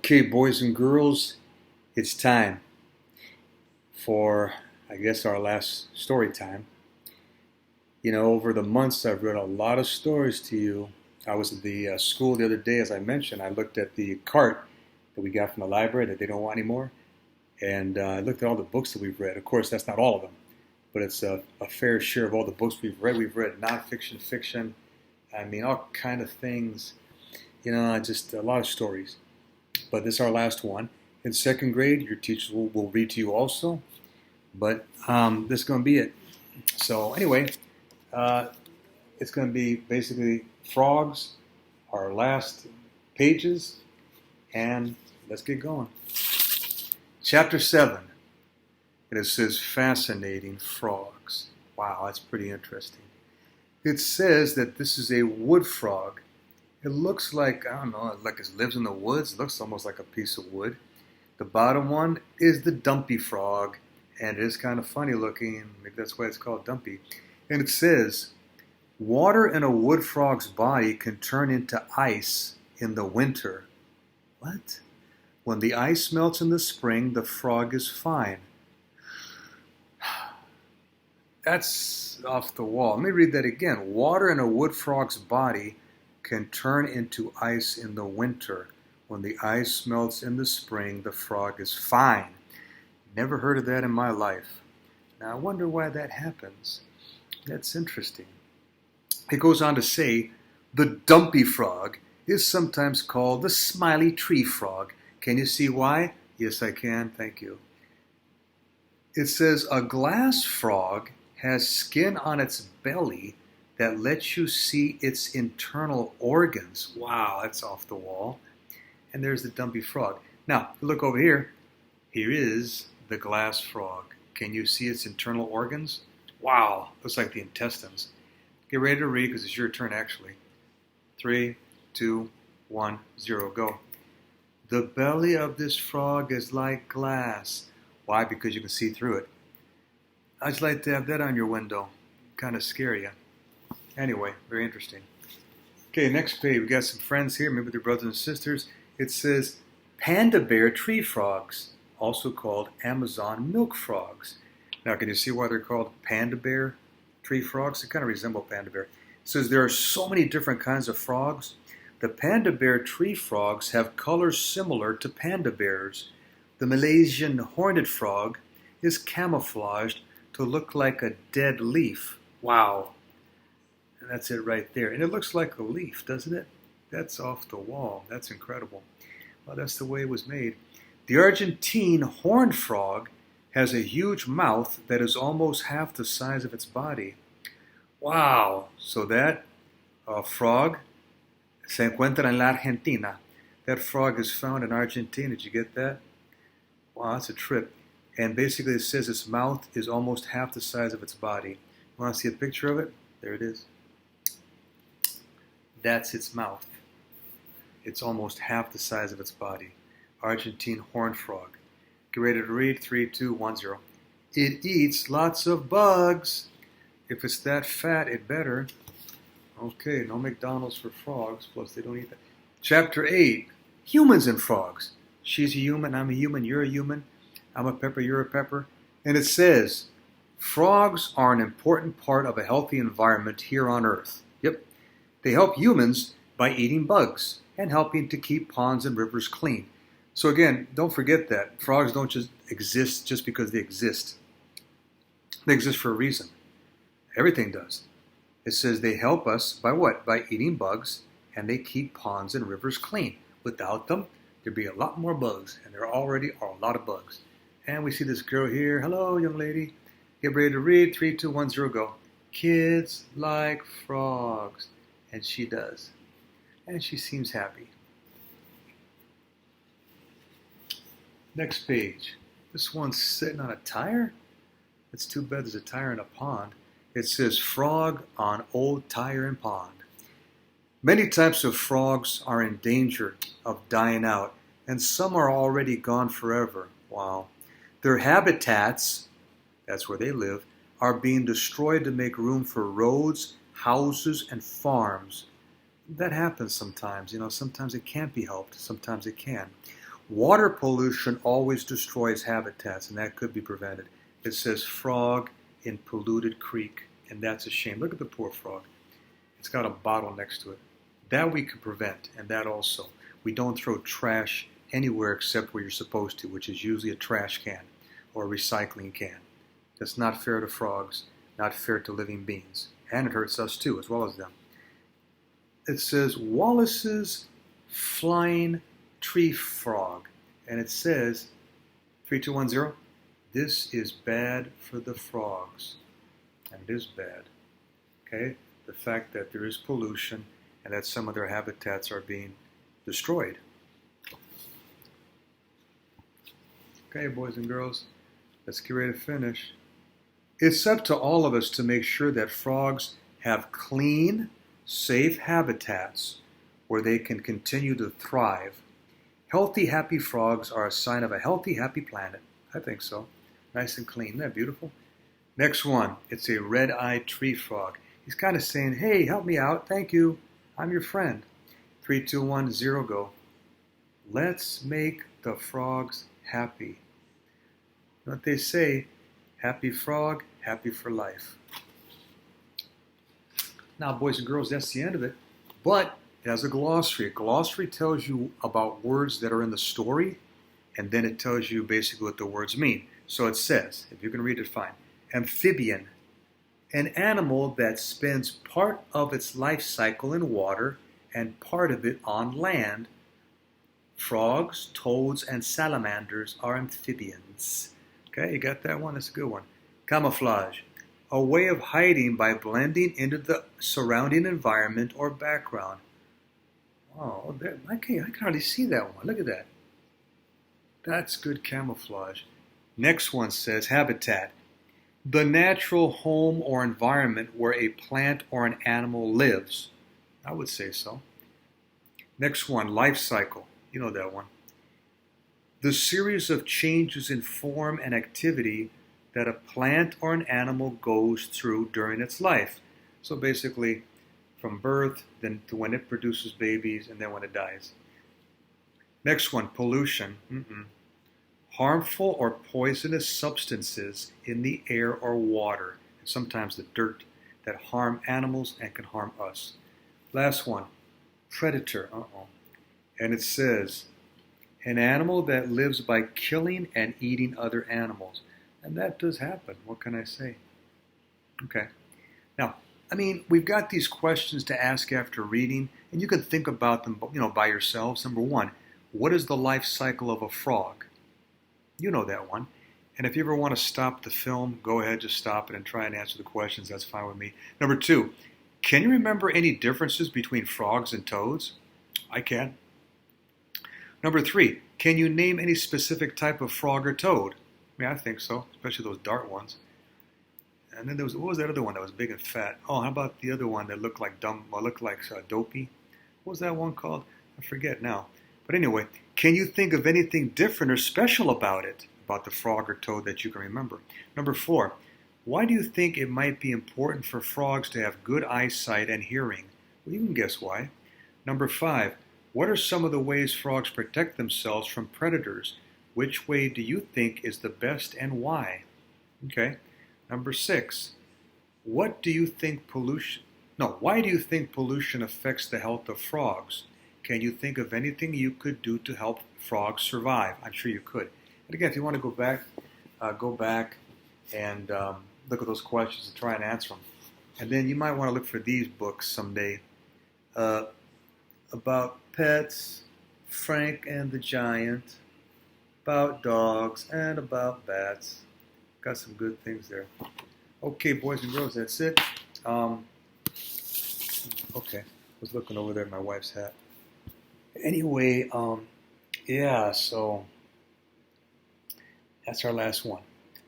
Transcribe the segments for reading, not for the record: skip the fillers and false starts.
Okay, boys and girls, it's time for, I guess, our last story time. You know, over the months, I've read a lot of stories to you. I was at the school the other day, as I mentioned. I looked at the cart that we got from the library that they don't want anymore, and I looked at all the books that we've read. Of course, that's not all of them, but it's a fair share of all the books we've read. We've read nonfiction, fiction, I mean, all kind of things. You know, just a lot of stories. But this is our last one. In second grade, your teachers will read to you also. But this is going to be it. So anyway, uh, it's going to be basically frogs, our last pages, and let's get going. Chapter 7. And it says fascinating frogs. Wow, that's pretty interesting. It says that this is a wood frog. It looks like, I don't know, like it lives in the woods. It looks almost like a piece of wood. The bottom one is the dumpy frog, and it is kind of funny looking. Maybe that's why it's called dumpy. And it says, water in a wood frog's body can turn into ice in the winter. What? When the ice melts in the spring, the frog is fine. That's off the wall. Let me read that again. Water in a wood frog's body can turn into ice in the winter. When the ice melts in the spring, the frog is fine. Never heard of that in my life. Now, I wonder why that happens. That's interesting. It goes on to say, the dumpy frog is sometimes called the smiley tree frog. Can you see why? Yes, I can. Thank you. It says, a glass frog has skin on its belly that lets you see its internal organs. Wow, that's off the wall. And there's the dumpy frog. Now, look over here. Here is the glass frog. Can you see its internal organs? Wow, looks like the intestines. Get ready to read because it's your turn actually. 3, 2, 1, 0, go. The belly of this frog is like glass. Why? Because you can see through it. I'd just like to have that on your window. Kind of scare you. Anyway, very interesting. Okay, next page. We got some friends here, maybe they're brothers and sisters. It says panda bear tree frogs, also called Amazon milk frogs. Now, can you see why they're called panda bear tree frogs? They kind of resemble panda bear. It says there are so many different kinds of frogs. The panda bear tree frogs have colors similar to panda bears. The Malaysian horned frog is camouflaged to look like a dead leaf. Wow. And that's it right there. And it looks like a leaf, doesn't it? That's off the wall. That's incredible. Well, that's the way it was made. The Argentine horned frog has a huge mouth that is almost half the size of its body. Wow. So that frog se encuentra en la Argentina. That frog is found in Argentina. Did you get that? Wow, that's a trip. And basically it says its mouth is almost half the size of its body. You want to see a picture of it? There it is. That's its mouth. It's almost half the size of its body. Argentine horned frog. Get ready to read. 3, 2, 1, 0. It eats lots of bugs. If it's that fat, it better. Okay, no McDonald's for frogs, plus they don't eat that. Chapter 8. Humans and frogs. She's a human, I'm a human, you're a human. I'm a pepper, you're a pepper. And it says, frogs are an important part of a healthy environment here on Earth. Yep. They help humans by eating bugs and helping to keep ponds and rivers clean. So again, don't forget that. Frogs don't just exist just because they exist. They exist for a reason. Everything does. It says they help us by what? By eating bugs, and they keep ponds and rivers clean. Without them, there'd be a lot more bugs, and there already are a lot of bugs. And we see this girl here. Hello, young lady. Get ready to read. 3, 2, 1, 0, go. Kids like frogs. And she does. And she seems happy. Next page. This one's sitting on a tire. It's too bad there's a tire in a pond. It says frog on old tire and pond. Many types of frogs are in danger of dying out, and some are already gone forever. Wow. Their habitats, that's where they live, are being destroyed to make room for roads, houses, and farms. That happens sometimes. You know, sometimes it can't be helped. Sometimes it can. Water pollution always destroys habitats, and that could be prevented. It says frog in polluted creek, and that's a shame. Look at the poor frog. It's got a bottle next to it. That we could prevent, and that also. We don't throw trash anywhere except where you're supposed to, which is usually a trash can or a recycling can. That's not fair to frogs, not fair to living beings. And it hurts us too, as well as them. It says Wallace's flying tree frog. And it says, 3210, this is bad for the frogs. And it is bad. Okay? The fact that there is pollution and that some of their habitats are being destroyed. Okay, boys and girls, let's get ready to finish. It's up to all of us to make sure that frogs have clean, safe habitats where they can continue to thrive. Healthy, happy frogs are a sign of a healthy, happy planet. I think so. Nice and clean. Isn't that beautiful? Next one, it's a red-eyed tree frog. He's kind of saying, hey, help me out. Thank you. I'm your friend. 3210, go. Let's make the frogs happy. What they say, happy frog, happy for life. Now, boys and girls, that's the end of it. But it has a glossary. A glossary tells you about words that are in the story, and then it tells you basically what the words mean. So it says, if you can read it, fine. Amphibian, an animal that spends part of its life cycle in water and part of it on land. Frogs, toads, and salamanders are amphibians. Okay, you got that one? That's a good one. Camouflage, a way of hiding by blending into the surrounding environment or background. Oh, I can hardly see that one. Look at that. That's good camouflage. Next one says habitat, the natural home or environment where a plant or an animal lives. I would say so. Next one, life cycle. You know that one. The series of changes in form and activity that a plant or an animal goes through during its life. So basically, from birth, then to when it produces babies, and then when it dies. Next one, pollution. Harmful or poisonous substances in the air or water, and sometimes the dirt, that harm animals and can harm us. Last one, predator. And it says, an animal that lives by killing and eating other animals. And that does happen. What can I say? Okay. Now, we've got these questions to ask after reading, and you can think about them, by yourselves. Number one, what is the life cycle of a frog? You know that one. And if you ever want to stop the film, go ahead, just stop it and try and answer the questions. That's fine with me. Number two, can you remember any differences between frogs and toads? I can. Number three, can you name any specific type of frog or toad? I think so, especially those dark ones. And then what was that other one that was big and fat? Oh, how about the other one that looked like dopey? What was that one called? I forget now. But anyway, can you think of anything different or special about it, about the frog or toad that you can remember? Number four, why do you think it might be important for frogs to have good eyesight and hearing? Well, you can guess why. Number five, what are some of the ways frogs protect themselves from predators? Which way do you think is the best and why? Okay. Number six, why do you think pollution affects the health of frogs? Can you think of anything you could do to help frogs survive? I'm sure you could. And again, if you want to go back and look at those questions and try and answer them. And then you might want to look for these books someday about pets, Frank and the Giant, about dogs, and about bats. Got some good things there. Okay, boys and girls, that's it. Okay, I was looking over there at my wife's hat. Anyway, so that's our last one.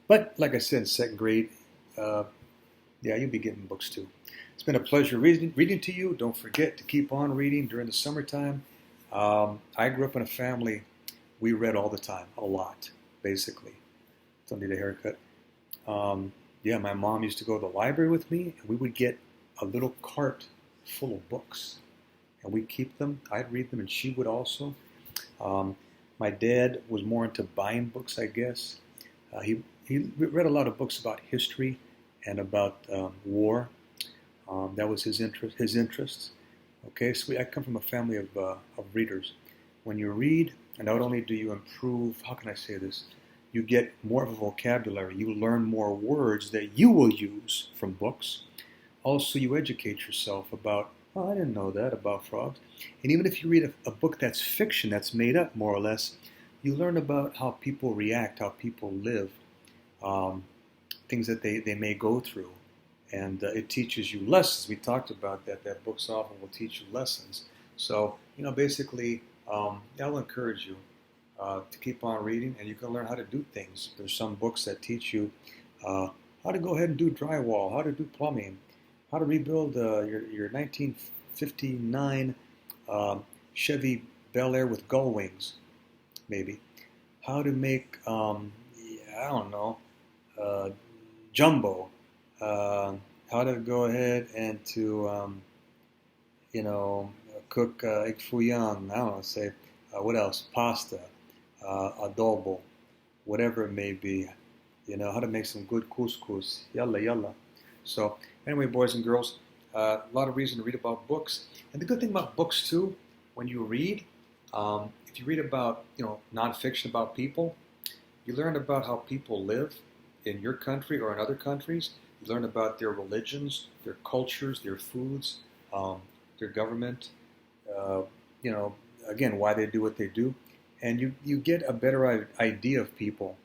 But like I said, in second grade, you'll be getting books too. It's been a pleasure reading to you. Don't forget to keep on reading during the summertime. I grew up in a family, we read all the time, a lot, basically. Don't need a haircut. My mom used to go to the library with me, and we would get a little cart full of books. And we'd keep them. I'd read them, and she would also. My dad was more into buying books, I guess. He read a lot of books about history and about war. That was his interest. His interests. Okay, so I come from a family of readers. When you read, and not only do you improve, how can I say this? You get more of a vocabulary. You learn more words that you will use from books. Also, you educate yourself about, oh, I didn't know that about frogs. And even if you read a book that's fiction, that's made up more or less, you learn about how people react, how people live, um, things that they may go through. And it teaches you lessons. We talked about that. That books often will teach you lessons. So, basically, I will encourage you to keep on reading, and you can learn how to do things. There's some books that teach you how to go ahead and do drywall, how to do plumbing, how to rebuild your 1959 Chevy Bel Air with gull wings, maybe. How to make, I don't know, uh, jumbo. How to go ahead and to, cook egg foo young. I don't know, say, what else? Pasta, adobo, whatever it may be. How to make some good couscous. Yalla, yalla. So, anyway, boys and girls, a lot of reason to read about books. And the good thing about books, too, when you read, if you read about, nonfiction about people, you learn about how people live in your country or in other countries. You learn about their religions, their cultures, their foods, their government, uh, again, why they do what they do. And you get a better idea of people.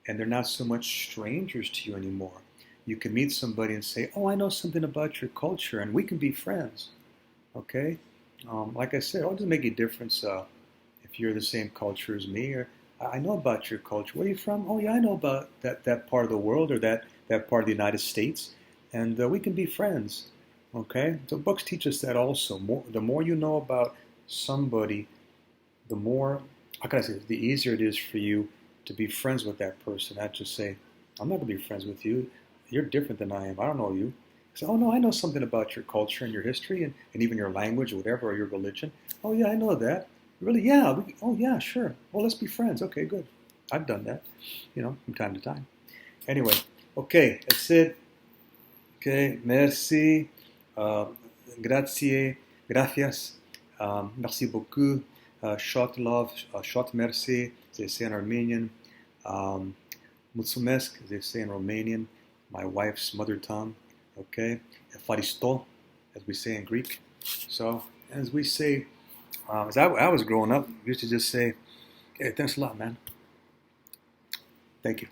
And they're not so much strangers to you anymore. You can meet somebody and say, oh, I know something about your culture, and we can be friends. Okay? Like I said, it doesn't make a difference if you're the same culture as me, or I know about your culture. Where are you from? Oh, yeah, I know about that part of the world or that part of the United States, and we can be friends. Okay? So books teach us that also. The more you know about somebody, the more, how can I say this, the easier it is for you to be friends with that person. Not just say, I'm not going to be friends with you. You're different than I am. I don't know you. Say, oh, no, I know something about your culture and your history and even your language or whatever, or your religion. Oh, yeah, I know that. Really? Yeah. Oh, yeah, sure. Well, let's be friends. Okay, good. I've done that, from time to time. Anyway, okay, that's it. Okay, merci. Grazie. Gracias. Merci beaucoup. Short love, short merci, they say in Armenian. Mulțumesc, they say in Romanian, my wife's mother tongue. Okay, Efaristo, as we say in Greek. So, as we say, as I was growing up, we used to just say, hey, thanks a lot, man. Thank you.